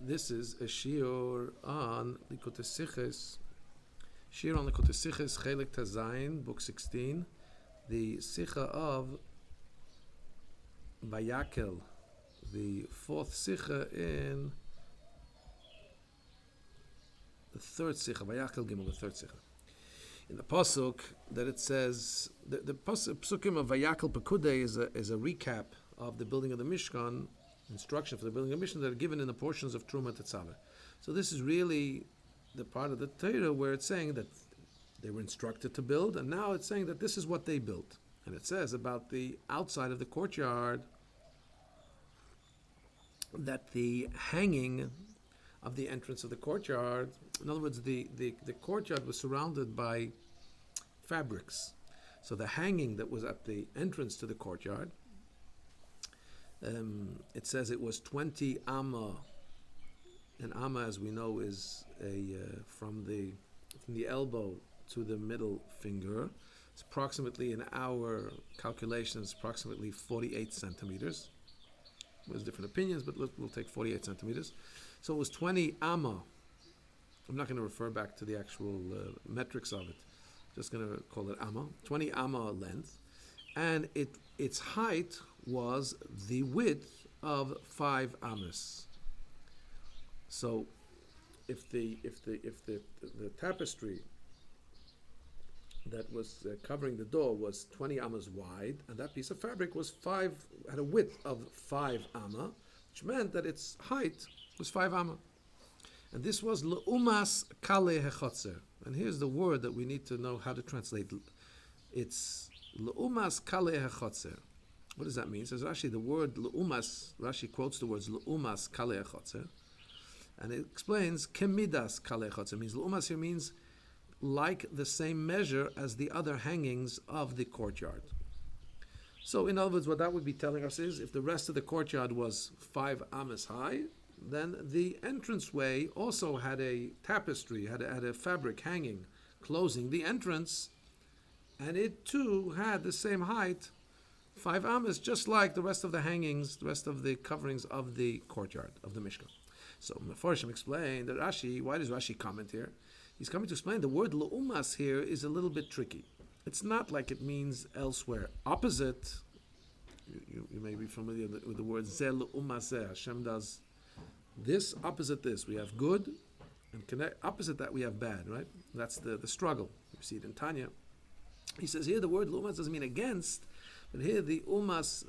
This is a shiur on Likutei Sichos. Shiur on Likutei Sichos, Chelek Tazayin, book 16. The Sicha of Vayakhel, the fourth Sicha in the third Sicha, Vayakhel Gimel, the third Sicha. In the pasuk that it says, the pasukim of Vayakhel Pekudei is a recap of the building of the Mishkan, instruction for the building of Mishkan that are given in the portions of Truma Tetzaveh. So this is really the part of the Torah where it's saying that they were instructed to build, and now it's saying that this is what they built. And it says about the outside of the courtyard that the hanging of the entrance of the courtyard, in other words, the courtyard was surrounded by fabrics. So the hanging that was at the entrance to the courtyard, it says it was 20 amma. And amma, as we know, is from the elbow to the middle finger. It's approximately, in our calculations, approximately 48 centimeters. There's different opinions, but we'll take 48 centimeters. So it was 20 amma. I'm not going to refer back to the actual metrics of it. Just going to call it amma. 20 amma length. And its height was the width of 5 ammas. So, if the tapestry that was covering the door was 20 ammas wide, and that piece of fabric had a width of 5 amma, which meant that its height was 5 amma. And this was leumas kale hechotzer. And here's the word that we need to know how to translate. It's leumas kale hechotzer. What does that mean? Says Rashi, the word leumas, Rashi quotes the words leumas kale hechotzer. And it explains kemidas kale hechotzer. Means leumas here means like the same measure as the other hangings of the courtyard. So in other words, what that would be telling us is if the rest of the courtyard was 5 ammas high, then the entranceway also had a tapestry, had a fabric hanging, closing the entrance, and it too had the same height, 5 ammas, just like the rest of the hangings, the rest of the coverings of the courtyard of the Mishkan. So Mefarshim explained that Rashi, why does Rashi comment here? He's coming to explain the word leumas here is a little bit tricky. It's not like it means elsewhere. Opposite, you may be familiar with the word zeh leumas zeh. Hashem does this, opposite this. We have good, and opposite that we have bad, right? That's the struggle. You see it in Tanya. He says here the word leumas doesn't mean against, but here the umas,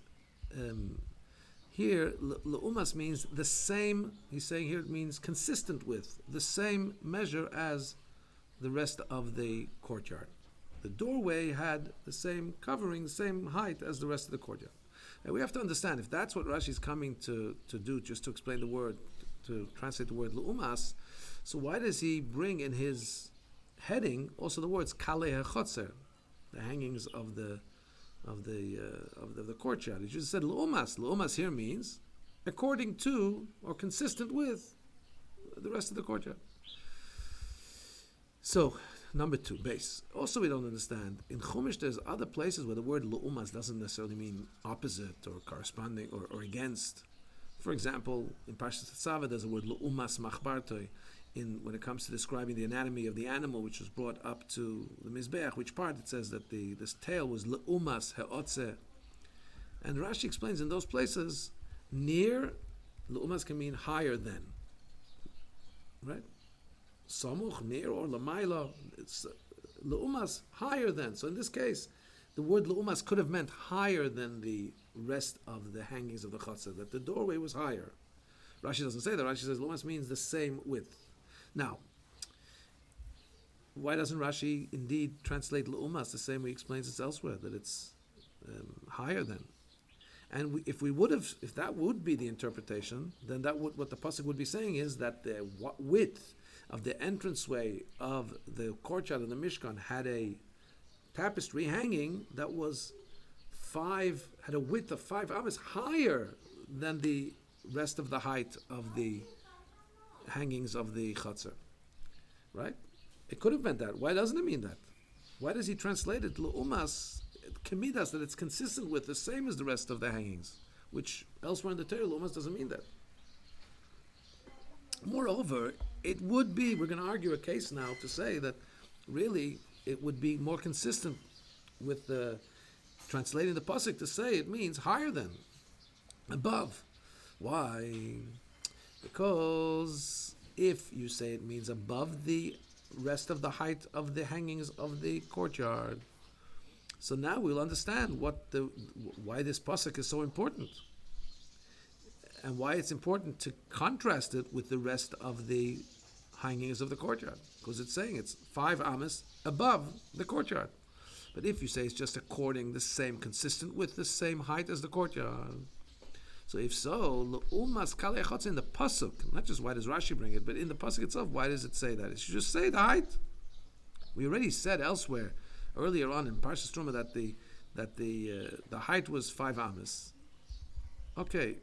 here leumas means the same. He's saying here it means consistent with, the same measure as the rest of the courtyard. The doorway had the same covering, the same height as the rest of the courtyard. And we have to understand, if that's what Rashi is coming to do, just to explain the word, to translate the word leumas, so why does he bring in his heading also the words kale hechotzer, the hangings of the courtyard? He just said leumas. Leumas here means according to or consistent with the rest of the courtyard. So, number 2, base. Also, we don't understand. In Chumash, there's other places where the word leumas doesn't necessarily mean opposite or corresponding or against. For example, in Parshas Tetzaveh, there's a word leumas machbartoi. When it comes to describing the anatomy of the animal which was brought up to the Mizbeach, which part it says that this tail was leumas he'otze. And Rashi explains in those places, near, leumas can mean higher than. Right? Samuch, near, or lamaila, it's leumas, higher than. So in this case, the word leumas could have meant higher than the rest of the hangings of the chutzah, that the doorway was higher. Rashi doesn't say that. Rashi says leumas means the same width. Now, why doesn't Rashi indeed translate leumas the same way he explains it elsewhere, that it's higher than? And if that would be the interpretation, then what the pasuk would be saying is that the width of the entranceway of the courtyard of the Mishkan had a tapestry hanging that was had a width of 5 ammas higher than the rest of the height of the hangings of the chutzah. Right? It could have meant that. Why doesn't it mean that? Why does he translate it leumas kemidas, that it's consistent with the same as the rest of the hangings, which elsewhere in the Torah leumas doesn't mean that. Moreover, it would be, we're going to argue a case now to say that really it would be more consistent with the translating the pasuk to say it means higher than, above. Why? Because if you say it means above the rest of the height of the hangings of the courtyard, so now we'll understand why this pasuk is so important, and why it's important to contrast it with the rest of the hangings of the courtyard, because it's saying it's 5 amas above the courtyard. But if you say it's just according the same, consistent with the same height as the courtyard, so if so, l'umas kalei chotze in the pasuk, not just why does Rashi bring it, but in the pasuk itself, why does it say that? It should just say the height. We already said elsewhere, earlier on in Parshas Truma, that the height was 5 amas. Okay,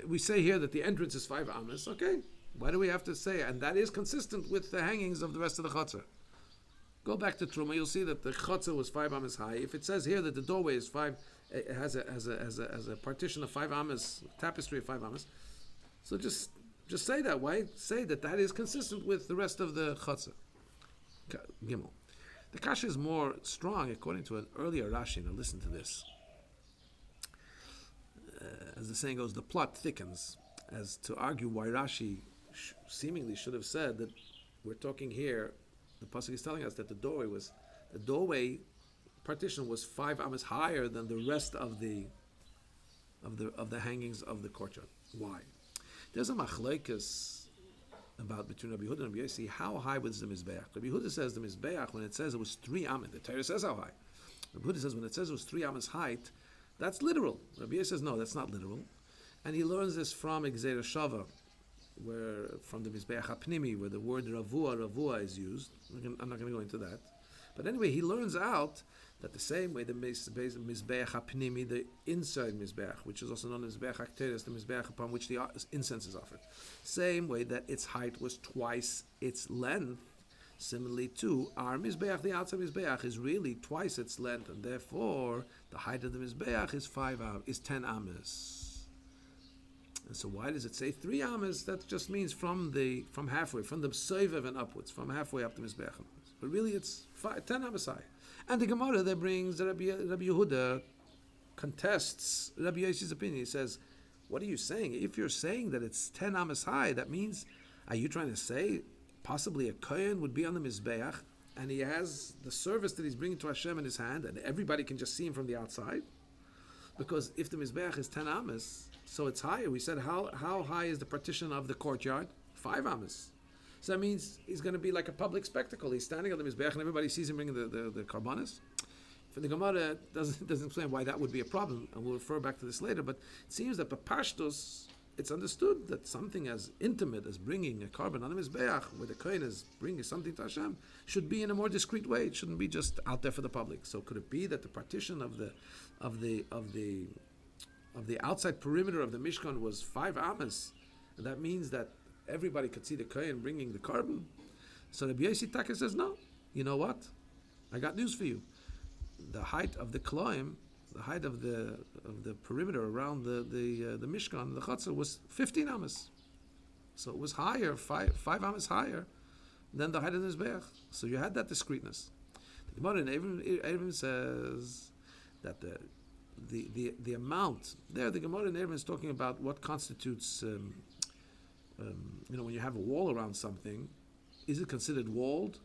we say here that the entrance is 5 amas. Okay, why do we have to say? And that is consistent with the hangings of the rest of the chutzah. Go back to Truma, you'll see that the chutzah was 5 amas high. If it says here that the doorway is 5, it has a partition of 5 amas, tapestry of 5 amas, so just say that. Why say that is consistent with the rest of the chutzah? Gimel. The kasha is more strong according to an earlier Rashi. Now listen to this. As the saying goes, the plot thickens, as to argue why Rashi seemingly should have said that we're talking here. The pasuk is telling us that the doorway partition was 5 amas higher than the rest of the hangings of the courtyard. Why? There's a machlekes about between Rabbi Yehuda and Rabbi Yosef. How high was the mizbeach? Rabbi Yehuda says the mizbeach, when it says it was 3 amas, the Torah says how high. Rabbi Yehuda says when it says it was 3 amas height, that's literal. Rabbi Yosef says no, that's not literal, and he learns this from Gzeira Shava, where from the mizbeach hapnimi, where the word ravua is used. I'm not going to go into that, but anyway, he learns out that the same way the mizbeach hapnimi, the inside mizbeach, which is also known as mizbeach hakteres, the mizbeach upon which the incense is offered, same way that its height was twice its length. Similarly, too, our mizbeach, the outside mizbeach, is really twice its length, and therefore the height of the mizbeach is 10 amas. And so why does it say 3 amas? That just means from halfway, from the soivev and upwards, from halfway up the mizbeach. But really it's 10 amas high. And the Gemara that brings Rabbi Yehuda contests Rabbi Yosef's opinion. He says, what are you saying? If you're saying that it's 10 amas high, that means, are you trying to say possibly a kohen would be on the mizbeach and he has the service that he's bringing to Hashem in his hand and everybody can just see him from the outside? Because if the mizbeach is 10 amas, so it's higher. We said how high is the partition of the courtyard? 5 amas. So that means he's going to be like a public spectacle. He's standing on the mizbeach and everybody sees him bringing the karbanis. For the Gemara doesn't explain why that would be a problem, and we'll refer back to this later. But it seems that b'pashtos, it's understood that something as intimate as bringing a carbon on the mizbeach, where the kohen is bringing something to Hashem, should be in a more discreet way. It shouldn't be just out there for the public. So could it be that the partition of the outside perimeter of the Mishkan was 5 amas, and that means that everybody could see the kohen bringing the carbon? So Rabbi Yosef Taka says, no. You know what? I got news for you. The height of the kloim, the height of the perimeter around the Mishkan, the Chatzah, was 15 amas. So it was higher, 5 amas higher than the height of the Mizbeach. So you had that discreetness. The Gemara in Erevin says that the amount there, the Gemara in Erevin is talking about what constitutes, when you have a wall around something, is it considered walled?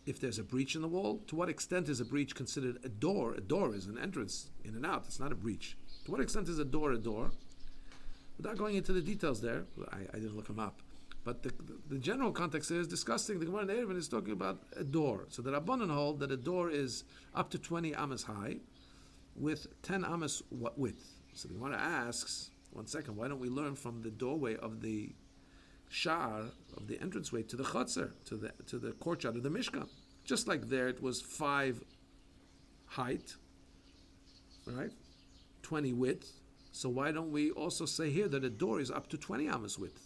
If there's a breach in the wall, to what extent is a breach considered a door? A door is an entrance in and out. It's not a breach. To what extent is a door a door? Without going into the details there, I didn't look them up. But the general context is discussing, the Gemara in Erevin is talking about a door. So the Rabbanan hold that a door is up to 20 amas high with 10 amas width. So the Gemara asks, one second, why don't we learn from the doorway of the shar, of the entranceway to the chutzner, to the courtyard of the Mishkan? Just like there it was 5 height, right? 20 width. So why don't we also say here that a door is up to 20 amas width?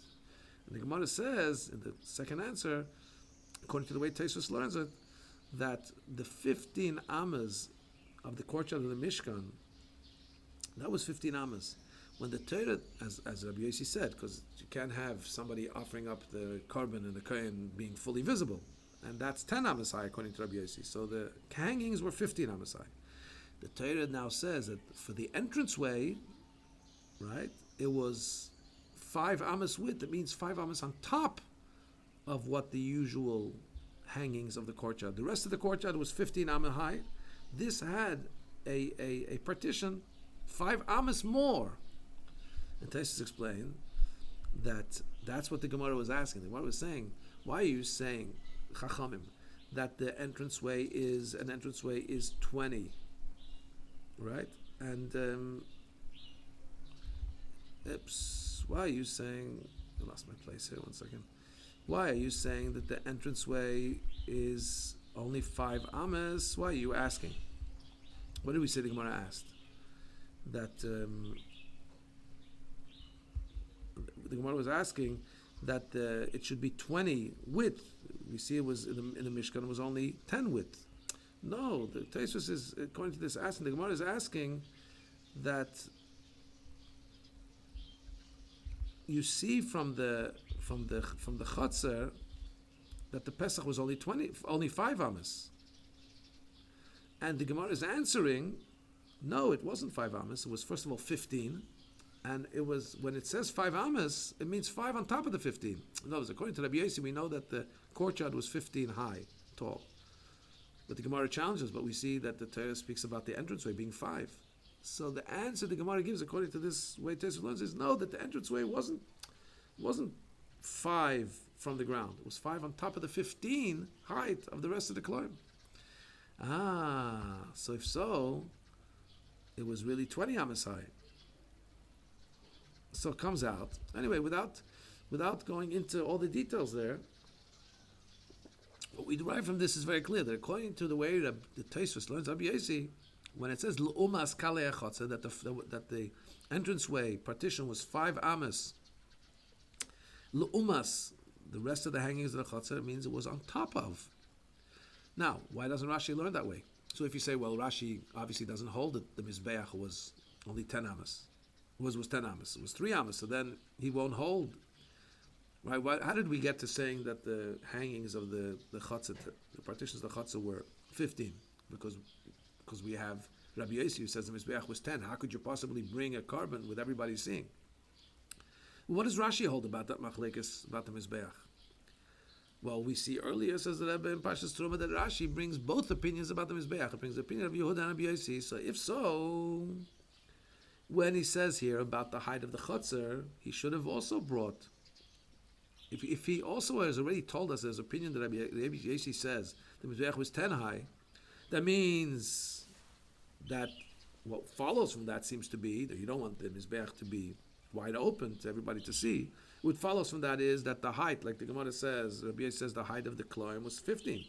And the Gemara says, in the second answer, according to the way Tosfos learns it, that the 15 amas of the courtyard of the Mishkan, that was 15 amas. when the Torah, as Rabbi Yosef said, because you can't have somebody offering up the korban and the kohen being fully visible, and that's 10 amasai according to Rabbi Yosef. So the hangings were 15 amasai. The Torah now says that for the entranceway, right, it was 5 amas width. That means 5 amas on top of what the usual hangings of the courtyard. The rest of the courtyard was 15 amas high. This had a partition 5 amas more. And Taisus explained that that's what the Gemara was asking. The Gemara was saying, why are you saying, Chachamim, that the entranceway is 20, right? And why are you saying? I lost my place here. 1 second. Why are you saying that the entranceway is only 5 amas? Why are you asking? What did we say the Gemara asked? That the Gemara was asking that it should be 20 width. We see it was in the Mishkan, it was only 10 width. No, the Taisus is, according to this asking, the Gemara is asking that you see from the Chotzer that the Pesach was only 5 amas. And the Gemara is answering, no, it wasn't 5 amas. It was first of all 15, and it was, when it says 5 amas, it means 5 on top of the 15. No, according to Rabbi Yosef, we know that the courtyard was 15 high, tall. But the Gemara challenges, but we see that the Torah speaks about the entranceway being 5. So the answer the Gemara gives, according to this way Taisus learns, is no, that the entranceway wasn't 5 from the ground. It was 5 on top of the 15 height of the rest of the climb. So if so, it was really 20 amas high. So it comes out. Anyway, without going into all the details there, what we derive from this is very clear, that according to the way the Taisus learns, Rabbi Yosef, when it says l'umas kalei achotzer, that the entranceway partition was 5 amas, l'umas, the rest of the hangings of the chotzer, it means it was on top of. Now, why doesn't Rashi learn that way? So if you say, well, Rashi obviously doesn't hold that the Mizbeach was only 10 amas. Was 10 amas. It was 3 amas, so then he won't hold. Right? How did we get to saying that the hangings of the chotzer, the partitions of the chotzer were 15? Because we have Rabbi Yosef who says the Mizbeach was 10. How could you possibly bring a korban with everybody seeing? What does Rashi hold about that machlekes, about the Mizbeach? Well, we see earlier, says the Rebbe in Pashas Truma, that Rashi brings both opinions about the Mizbeach. It brings the opinion of Yehuda and Rabbi Yosef. So if so, when he says here about the height of the chotzer, he should have also brought, if he also has already told us his opinion that Rabbi Yosef says the Mizbeach was 10 high, that means that what follows from that seems to be that you don't want the Mizbeach to be wide open to everybody to see. What follows from that is that the height, like the Gemara says, Rabbi Yosef says the height of the kloim was 15.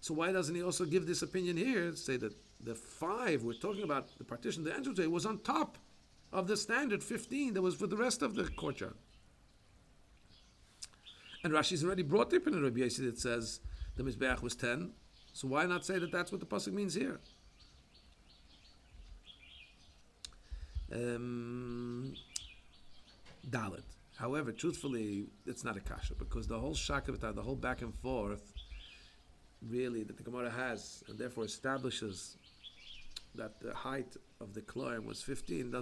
So why doesn't he also give this opinion here, say that the 5 we're talking about, the partition, the entranceway, was on top of the standard 15 that was for the rest of the courtyard? And Rashi's already brought the opinion of Rabbi Yosef that says the Mizbeach was 10. So why not say that that's what the pasuk means here? Dalet. However, truthfully, it's not a kasha, because the whole shakavatah, the whole back and forth, really, that the Gemara has, and therefore establishes that the height of the kloim was 15,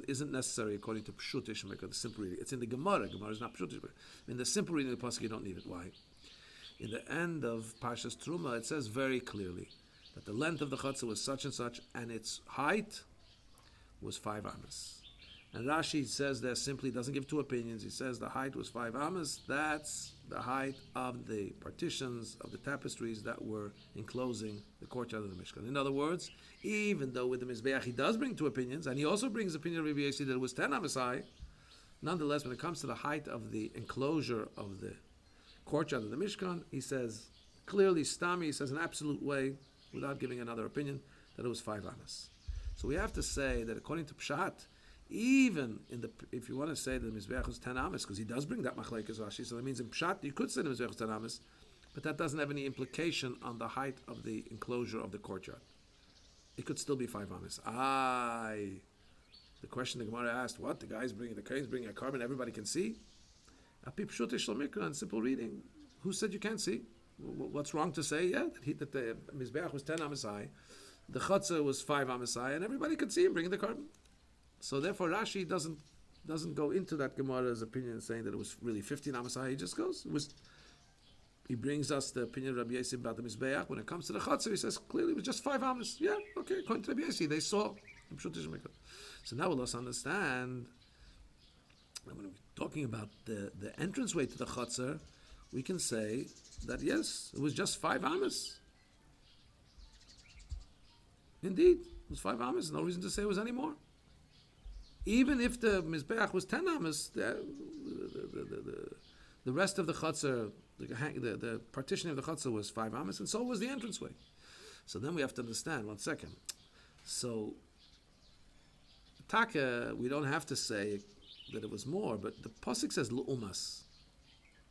isn't necessary according to Pshut Ishmael, the simple reading. It's in the Gemara. Gemara is not Pshut Ishmael. In the simple reading of the pasuk, you don't need it. Why? In the end of Parshas Truma, it says very clearly that the length of the chutzah was such and such, and its height was 5 amas. And Rashi says there simply, doesn't give two opinions. He says the height was 5 amas. That's the height of the partitions of the tapestries that were enclosing the courtyard of the Mishkan. In other words, even though with the Mizbeach he does bring two opinions, and he also brings the opinion of Rabbi Yosef that it was 10 amas high, nonetheless, when it comes to the height of the enclosure of the courtyard of the Mishkan, he says clearly, Stami, he says in an absolute way, without giving another opinion, that it was 5 amas. So we have to say that according to Pshat, even if you want to say that the Mizbeach was 10 amas, because he does bring that machlekes Rashi, so that means in Pshat you could say the Mizbeach was 10 amas, but that doesn't have any implication on the height of the enclosure of the courtyard. It could still be 5 amas. The question the Gemara asked, what? The Kohen's bringing a carbon, everybody can see? On simple reading. Who said you can't see? What's wrong to say? Yeah, that the Mizbeach was 10 amas high, the Chatzah was 5 amas high, and everybody could see him bringing the carbon. So therefore Rashi doesn't go into that Gemara's opinion saying that it was really 15 amas high. He just goes, he brings us the opinion of Rabbi Yosef about the Mizbeach. When it comes to the Chatzah, he says clearly it was just 5 amas. Yeah, okay, according to Rabbi Yosef, they saw. So now we'll also understand that when we're talking about the entranceway to the Chatzah, we can say that yes, it was just 5 amas. Indeed, it was 5 amas. No reason to say it was any more. Even if the Mizbeach was 10 amas, the rest of the Chatzah, the partition of the Chatzah was 5 amas, and so was the entranceway. So then we have to understand, one second. So, Taka, we don't have to say that it was more, but the Pasuk says L'umas.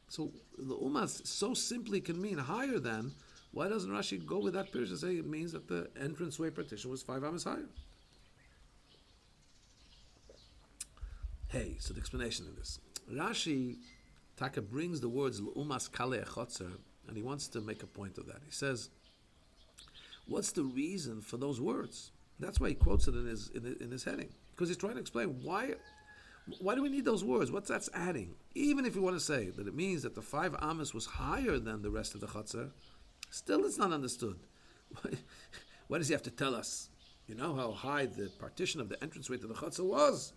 So, L'umas so simply can mean higher than. Why doesn't Rashi go with that picture and say it means that the entranceway partition was 5 amas higher? Hey, so the explanation of this. Rashi, Taka brings the words L'umas kalei chotzer, and he wants to make a point of that. He says, what's the reason for those words? That's why he quotes it in his heading. Because he's trying to explain why do we need those words? What's that's adding? Even if you want to say that it means that the 5 amas was higher than the rest of the Chatzah, still it's not understood. Why does he have to tell us? You know how high the partition of the entranceway to the Chatzah was?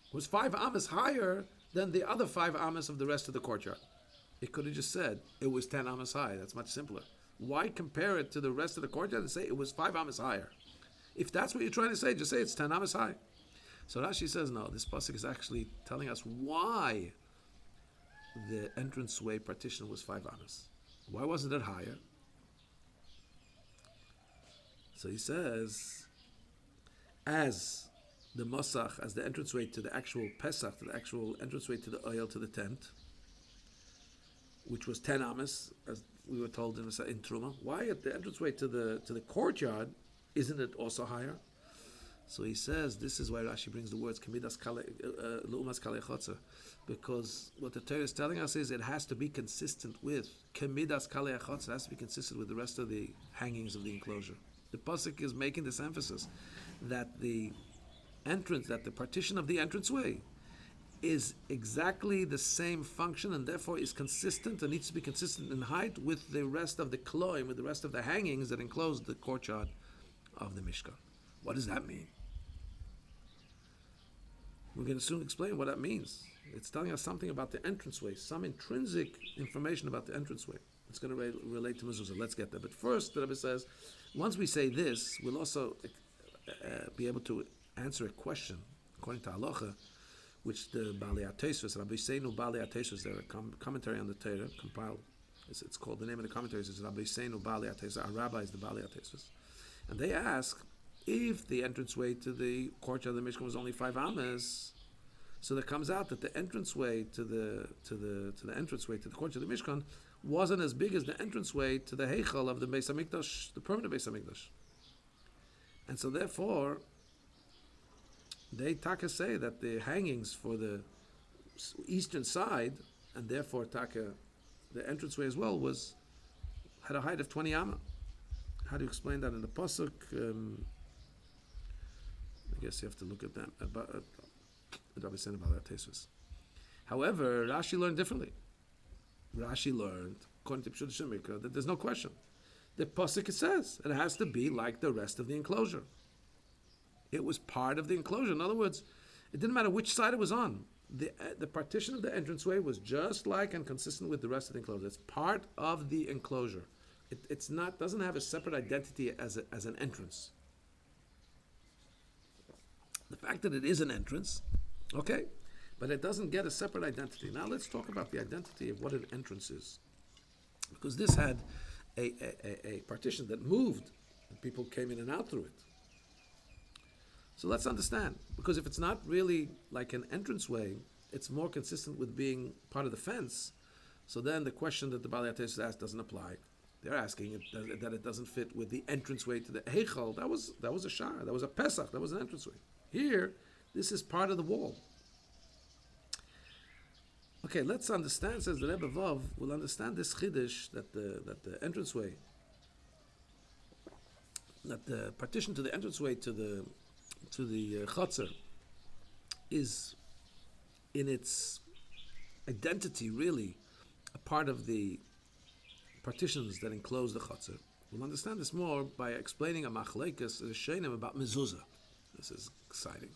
It was 5 amas higher than the other 5 amas of the rest of the courtyard. It could have just said it was 10 amas high. That's much simpler. Why compare it to the rest of the courtyard and say it was 5 amas higher? If that's what you're trying to say, just say it's 10 amas high. So Rashi says, no, this pasuk is actually telling us why the entranceway partition was 5 amas. Why wasn't it higher? So he says, as the Masach, as the entranceway to the actual Pesach, to the actual entranceway to the oil, to the tent, which was 10 amas, as we were told in Truma. Why at the entranceway to the courtyard isn't it also higher? So he says this is why Rashi brings the words Kamidas L'umas Kalei Chotzer, because what the Torah is telling us is it has to be consistent with Kamidas Kalei Chotzer. It has to be consistent with the rest of the hangings of the enclosure. The pasuk is making this emphasis that the partition of the entranceway is exactly the same function and therefore is consistent and needs to be consistent in height with the rest of the kloim, with the rest of the hangings that enclose the courtyard of the Mishkan. What does that mean? We're going to soon explain what that means. It's telling us something about the entranceway, some intrinsic information about the entranceway. It's going to relate to mezuzah. Let's get there. But first, the Rabbi says, once we say this, we'll also be able to answer a question, according to halacha, which the Baalei HaTosfos, Rabbi Seinu Baalei HaTosfos, their commentary on the Torah, compiled. It's called, the name of the commentary is Rabbi Seinu Baalei HaTosfos. Our rabbi is the Baalei HaTosfos. And they ask, if the entranceway to the courtyard of the Mishkan was only 5 amas, so that comes out that the entranceway to the entranceway to the courtyard of the Mishkan wasn't as big as the entranceway to the Heichal of the Beis Hamikdash, the permanent Beis Hamikdash. And so therefore, they taka say that the hangings for the eastern side, and therefore taka, the entranceway as well, had a height of 20 amma. How do you explain that in the pasuk? I guess you have to look at that. However, Rashi learned differently. Rashi learned, according to Pshut Shemikra, that there's no question. The pasuk says it has to be like the rest of the enclosure. It was part of the enclosure. In other words, it didn't matter which side it was on. The partition of the entranceway was just like and consistent with the rest of the enclosure. It's part of the enclosure. It's not, doesn't have a separate identity as an entrance. The fact that it is an entrance, okay, but it doesn't get a separate identity. Now let's talk about the identity of what an entrance is, because this had a partition that moved, and people came in and out through it. So let's understand, because if it's not really like an entranceway, it's more consistent with being part of the fence. So then the question that the Baalei HaTosfos asked doesn't apply. They're asking that it doesn't fit with the entranceway to the Heichal. That was a Shara, that was a Pesach, that was an entranceway. Here, This is part of the wall. Okay, let's understand, says the Rebbe Vav, we'll understand this chiddush that the entranceway, that the partition to the entranceway to the chotzer is in its identity really a part of the partitions that enclose the chotzer. We'll understand this more by explaining a machlekes, a shenim about mezuzah. This is exciting.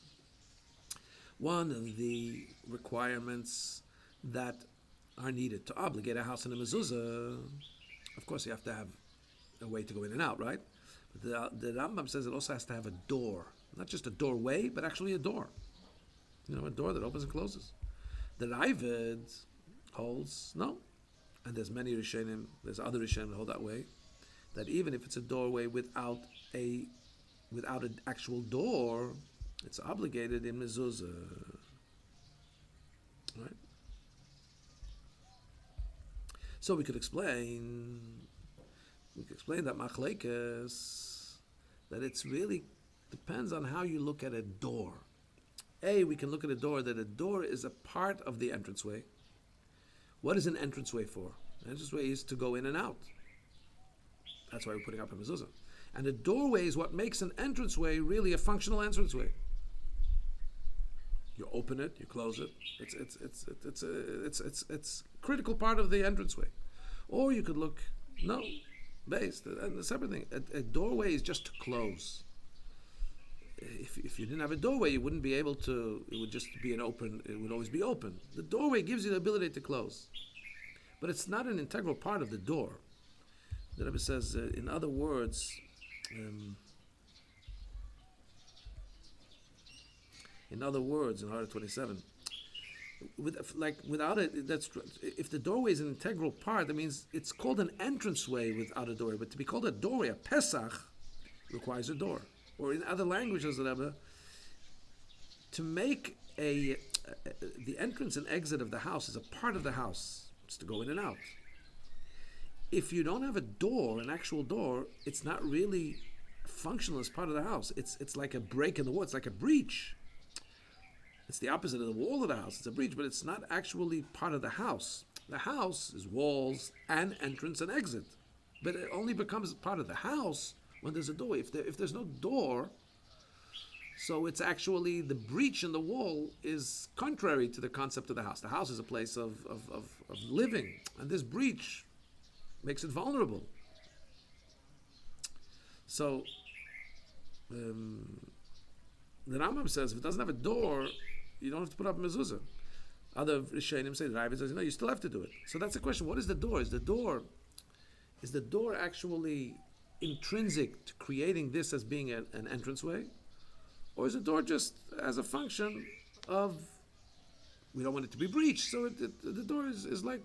One of the requirements that are needed to obligate a house in a mezuzah, of course you have to have a way to go in and out, right? But the Rambam says it also has to have a door. Not just a doorway, but actually a door. A door that opens and closes. The Ravid holds, no. And there's many Rishonim, there's other Rishonim that hold that way, that even if it's a doorway without an actual door, it's obligated in mezuzah. Right? So we could explain that machlekes, that it's really depends on how you look at a door. We can look at a door, that a door is a part of the entranceway. What is an entranceway for? An entranceway is to go in and out. That's why we're putting up a mezuzah. And a doorway is what makes an entranceway really a functional entranceway. You open it, you close it. It's critical part of the entranceway. Or you could look, based, and a separate thing. A doorway is just to close. If you didn't have a doorway, you wouldn't be able to. It would just be it would always be open. The doorway gives you the ability to close, but it's not an integral part of the door. The Rebbe says, in other words. In other words, in 127, without it, if the doorway is an integral part, that means it's called an entranceway without a doorway. But to be called a doorway, a Pesach, requires a door. Or in other languages, to make the entrance and exit of the house is a part of the house. It's to go in and out. If you don't have a door, an actual door, it's not really functional as part of the house. It's like a break in the wall. It's like a breach. It's the opposite of the wall of the house. It's a breach, but it's not actually part of the house. The house is walls and entrance and exit. But it only becomes part of the house when there's a doorway. If there's no door, so it's actually the breach in the wall is contrary to the concept of the house. The house is a place of living, and this breach makes it vulnerable. So the Rambam says if it doesn't have a door, you don't have to put up a mezuzah. Other Rishonim say, the Rabbi says, you still have to do it. So that's the question. What is the door? Is the door actually intrinsic to creating this as being an entranceway? Or is the door just as a function of, we don't want it to be breached, so the door is like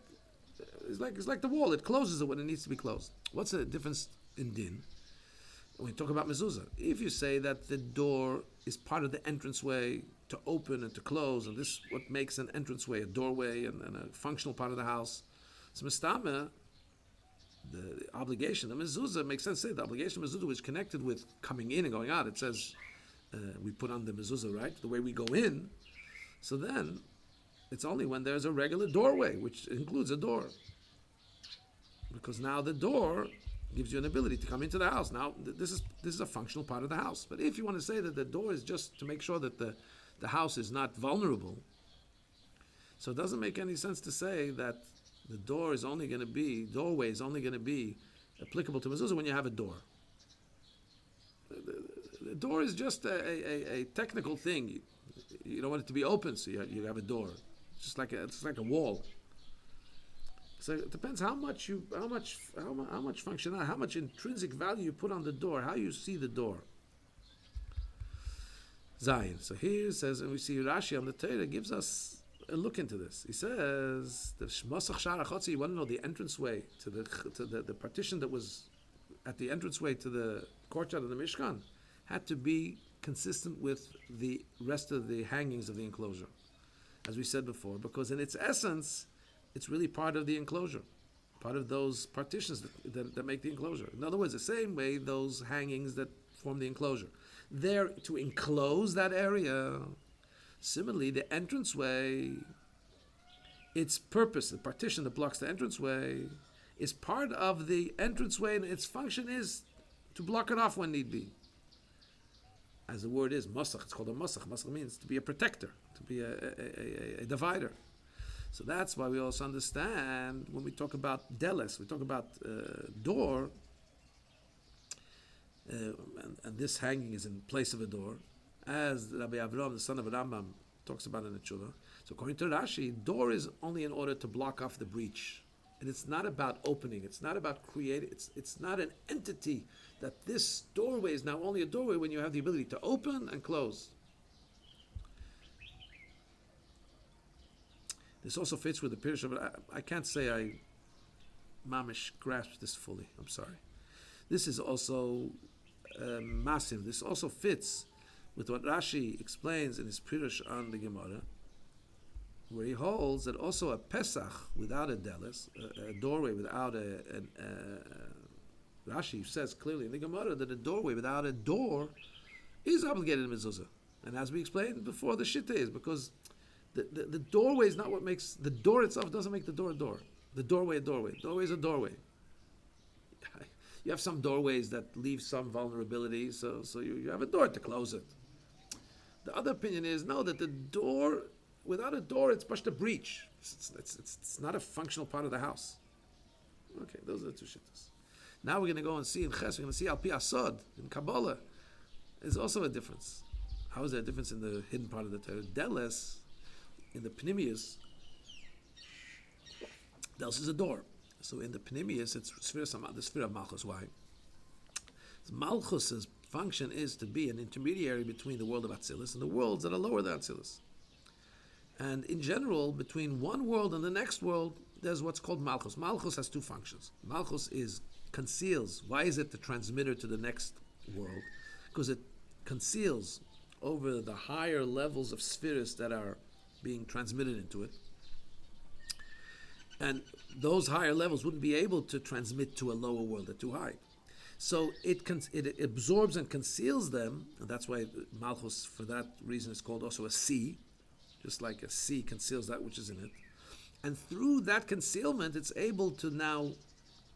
the wall. It closes it when it needs to be closed. What's the difference in din? When we talk about mezuzah, if you say that the door is part of the entranceway to open and to close, and this is what makes an entranceway, a doorway, and a functional part of the house, so mistama, the obligation, the mezuzah makes sense to say the obligation of mezuzah is connected with coming in and going out. It says we put on the mezuzah, right? The way we go in. So then it's only when there's a regular doorway, which includes a door. Because now the door gives you an ability to come into the house. Now, this is a functional part of the house. But if you want to say that the door is just to make sure that the house is not vulnerable, so it doesn't make any sense to say that the doorway is only going to be applicable to mezuzah when you have a door. The door is just a technical thing. You don't want it to be open, so you have a door. It's like a wall. So it depends how much functionality, how much intrinsic value you put on the door, how you see the door. Zayin. So here it says, and we see Rashi on the Torah gives us a look into this. He says the Shmosach Shara Chotzi. You want to know the entranceway to the partition that was at the entranceway to the courtyard of the Mishkan had to be consistent with the rest of the hangings of the enclosure, as we said before, because in its essence, it's really part of the enclosure, part of those partitions that make the enclosure. In other words, the same way those hangings that form the enclosure. They're to enclose that area, Similarly, the entranceway, its purpose, the partition that blocks the entranceway, is part of the entranceway, and its function is to block it off when need be. As the word is, masach, it's called a masach. Masach means to be a protector, to be a divider. So that's why we also understand when we talk about deles, we talk about door, and this hanging is in place of a door, as Rabbi Avram, the son of Rambam, talks about in the Tshuva. So according to Rashi, door is only in order to block off the breach. And it's not about opening, it's not about creating, it's not an entity that this doorway is now only a doorway when you have the ability to open and close. This also fits with the Pirush of, I can't say I mamish grasped this fully, I'm sorry. This is also massive. This also fits with what Rashi explains in his Pirush on the Gemara, where he holds that also a Pesach without a delis, a doorway without Rashi says clearly in the Gemara that a doorway without a door is obligated in mezuzah. And as we explained before, the shitta is because the doorway is not what makes, the door itself doesn't make the door a door. The doorway a doorway. Doorway is a doorway. You have some doorways that leave some vulnerability, so you have a door to close it. The other opinion is, no, that the door, without a door, it's just a breach. It's not a functional part of the house. Okay, those are the two shittas. Now we're going to go and see in Ches, we're going to see Al Pi Asod, in Kabbalah. There's also a difference. How is there a difference in the hidden part of the Torah? Deles, in the Pnimius, Deles is a door. So in the Pnimius, it's the sphere of Malchus. Why? Malchus's function is to be an intermediary between the world of Atzilus and the worlds that are lower than Atzilus. And in general, between one world and the next world, there's what's called Malchus. Malchus has two functions. Malchus conceals. Why is it the transmitter to the next world? Because it conceals over the higher levels of spheres that are being transmitted into it. And those higher levels wouldn't be able to transmit to a lower world. They're too high. So it absorbs and conceals them, and that's why Malchus, for that reason, is called also a sea, just like a sea conceals that which is in it. And through that concealment, it's able to now,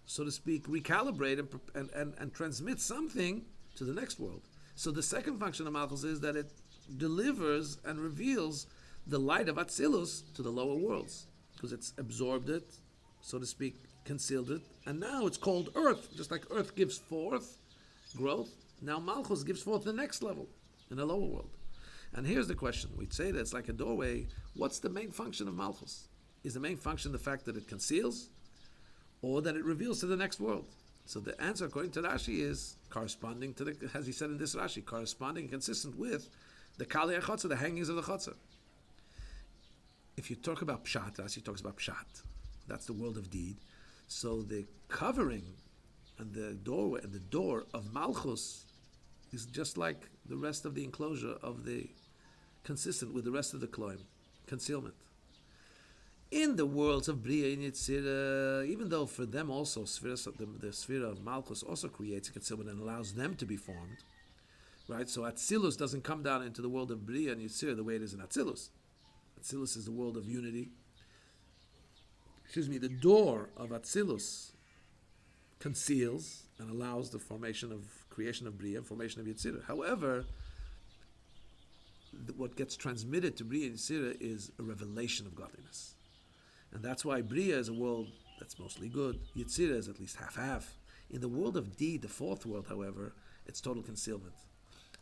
so to speak, recalibrate and transmit something to the next world. So the second function of Malchus is that it delivers and reveals the light of Atzilus to the lower worlds, because it's absorbed it, so to speak, concealed it, and now it's called Earth. Just like Earth gives forth growth, now Malchus gives forth the next level in the lower world. And here's the question. We'd say that it's like a doorway. What's the main function of Malchus? Is the main function the fact that it conceals, or that it reveals to the next world? So the answer, according to Rashi, is corresponding to the, as he said in this Rashi, corresponding and consistent with the Kali HaChotzah, the hangings of the Chotzah. If you talk about Pshat, Rashi talks about Pshat. That's the world of deed. So the covering and the doorway and the door of Malchus is just like the rest of the enclosure of the, consistent with the rest of the Kloim, concealment. In the worlds of Bria and Yetzirah, even though for them also the sphere of Malchus also creates a concealment and allows them to be formed, right? So Atzilus doesn't come down into the world of Bria and Yetzirah the way it is in Atzilus. Atzilus is the world of unity. The door of Atzilus conceals and allows the formation of creation of Bria, formation of Yetzirah. However, what gets transmitted to Bria and Yetzirah is a revelation of godliness. And that's why Bria is a world that's mostly good. Yetzirah is at least half-half. In the world of deed, the fourth world, however, it's total concealment.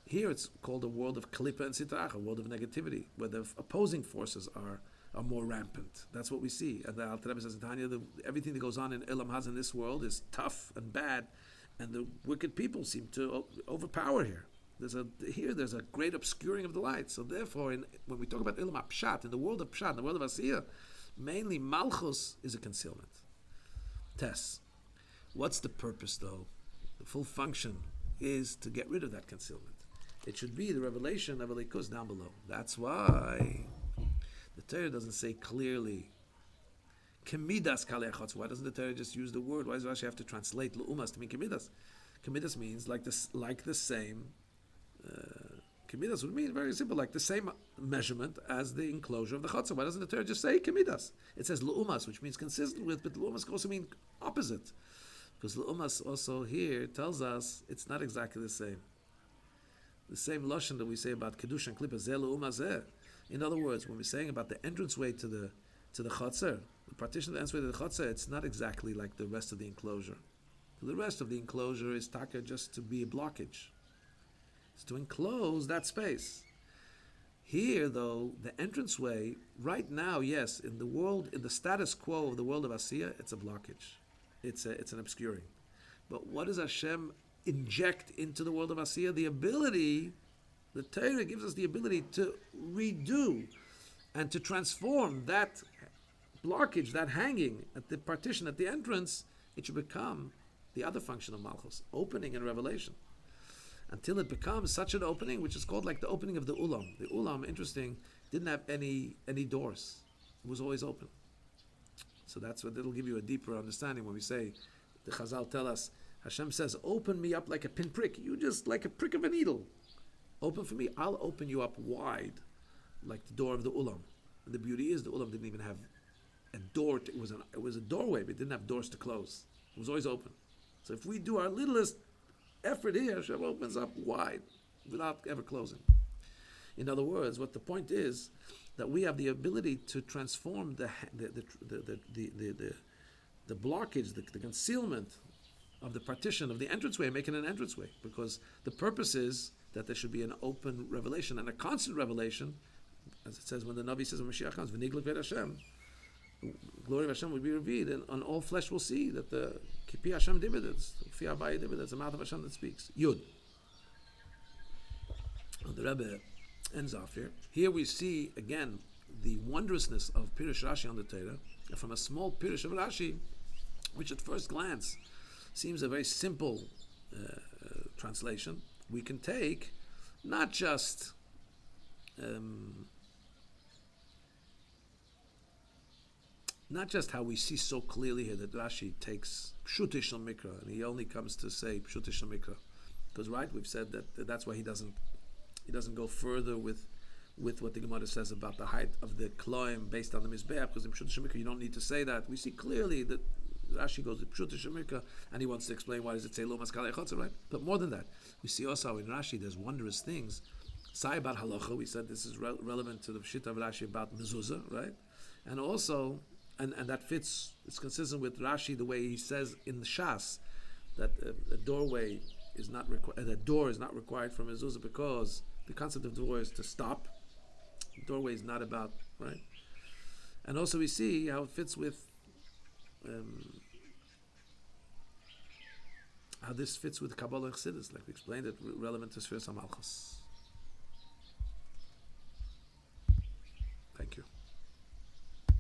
Here it's called a world of Klippa and Sitrach, a world of negativity, where the opposing forces are more rampant. That's what we see. And the Alter Rebbe says in Tanya, everything that goes on in Elam Haz in this world is tough and bad, and the wicked people seem to overpower here. There's a great obscuring of the light. So therefore, when we talk about Elam HaPshat, in the world of Pshat, in the world of Asiyah, mainly Malchus is a concealment. Tess. What's the purpose, though? The full function is to get rid of that concealment. It should be the revelation of Elikus down below. That's why the Torah doesn't say clearly, Kemidas Kalei. Why doesn't the Torah just use the word? Why does Rashi have to translate Lu'umas to mean Kemidas? Kemidas means like the same Kemidas would mean very simple, like the same measurement as the enclosure of the chutzah. Why doesn't the Torah just say Kemidas? It says Lu'umas, which means consistent with, but Lu'umas can also mean opposite. Because Lu'umas also here tells us it's not exactly the same. The same lashon that we say about Kedusha and Klippa, Zeh Lu'umas Zeh. In other words, when we're saying about the entranceway to the chutzah, the partition of the entranceway to the chutzah, it's not exactly like the rest of the enclosure. The rest of the enclosure is taka just to be a blockage. It's to enclose that space. Here, though, the entranceway, right now, yes, in the world, in the status quo of the world of Asiya, it's a blockage. It's an obscuring. But what does Hashem inject into the world of Asiya? The ability, the Torah gives us the ability to redo and to transform that blockage, that hanging at the partition, at the entrance. It should become the other function of Malchus, opening and revelation. Until it becomes such an opening, which is called like the opening of the Ulam. The Ulam, interesting, didn't have any doors. It was always open. So that's what it'll give you a deeper understanding when we say, the Chazal tell us, Hashem says, open me up like a pinprick. You just like a prick of a needle. Open for me. I'll open you up wide, like the door of the Ulam. And the beauty is the Ulam didn't even have a door. It was a doorway, but it didn't have doors to close. It was always open. So if we do our littlest effort here, Hashem opens up wide without ever closing. In other words, what the point is that we have the ability to transform the blockage, the concealment of the partition of the entranceway, and make it an entranceway, because the purpose is that there should be an open revelation and a constant revelation, as it says when the Navi says when Mashiach comes, "V'niglik v'ed Hashem." Glory of Hashem will be revealed, and on all flesh will see that the Kipi Hashem Dibid, Fi Abayi Dibid, it's the mouth of Hashem that speaks. Yud. And the Rebbe ends off here. Here we see again the wondrousness of Pirush Rashi on the Torah, from a small Pirush of Rashi, which at first glance seems a very simple translation. We can take not just how we see so clearly here that Rashi takes Pshutish al Mikra, and he only comes to say Pshutish al Mikra, because we've said that that's why he doesn't go further with what the Gemara says about the height of the kloim based on the Mizbeach, because in Pshutish al Mikra you don't need to say that. We see clearly that Rashi goes to Pshutish al Mikra, and he wants to explain why does it say Lo Maskal Echotzer, right? But more than that, we see also in Rashi there's wondrous things. Sai about halacha, we said this is relevant to the Pshita of Rashi about mezuzah, right? And also, and that fits, it's consistent with Rashi the way he says in the Shas that a doorway is not required, that door is not required for mezuzah, because the concept of door is to stop. The doorway is not about, right? And also we see how it fits with how this fits with Kabbalah Chassidus, like we explained it, relevant to Sfiras HaMalchus.